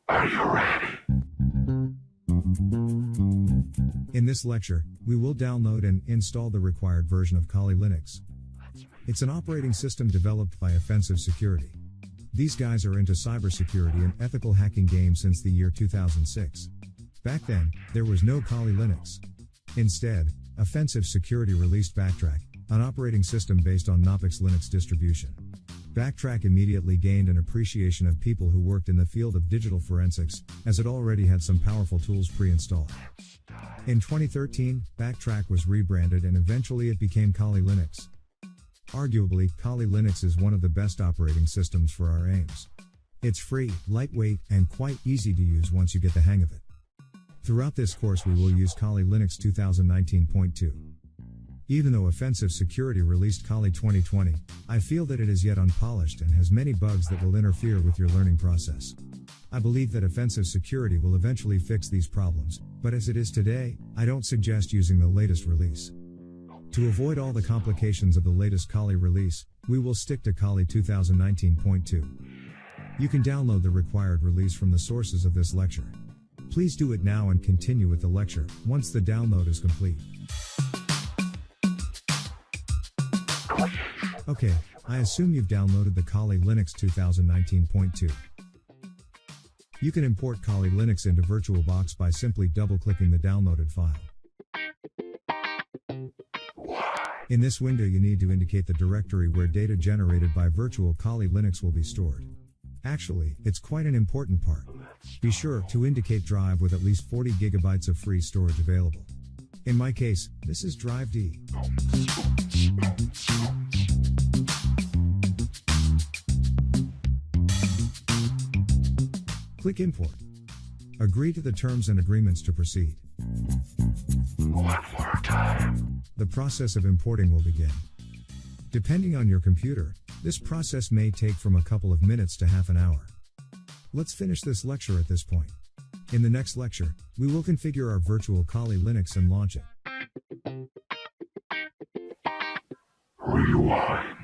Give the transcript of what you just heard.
Are you ready? In this lecture, we will download and install the required version of Kali Linux. It's an operating system developed by Offensive Security. These guys are into cybersecurity and ethical hacking games since the year 2006. Back then, there was no Kali Linux. Instead, Offensive Security released Backtrack, an operating system based on Knoppix Linux distribution. Backtrack immediately gained an appreciation of people who worked in the field of digital forensics, as it already had some powerful tools pre-installed. In 2013, Backtrack was rebranded and eventually it became Kali Linux. Arguably, Kali Linux is one of the best operating systems for our aims. It's free, lightweight, and quite easy to use once you get the hang of it. Throughout this course we will use Kali Linux 2019.2. Even though Offensive Security released Kali 2020, I feel that it is yet unpolished and has many bugs that will interfere with your learning process. I believe that Offensive Security will eventually fix these problems, but as it is today, I don't suggest using the latest release. To avoid all the complications of the latest Kali release, we will stick to Kali 2019.2. You can download the required release from the sources of this lecture. Please do it now and continue with the lecture once the download is complete. Okay, I assume you've downloaded the Kali Linux 2019.2. You can import Kali Linux into VirtualBox by simply double-clicking the downloaded file. In this window you need to indicate the directory where data generated by virtual Kali Linux will be stored. Actually, it's quite an important part. Be sure to indicate drive with at least 40 GB of free storage available. In my case, this is drive D. Click Import. Agree to the terms and agreements to proceed. One more time. The process of importing will begin. Depending on your computer, this process may take from a couple of minutes to half an hour. Let's finish this lecture at this point. In the next lecture, we will configure our virtual Kali Linux and launch it. Rewind.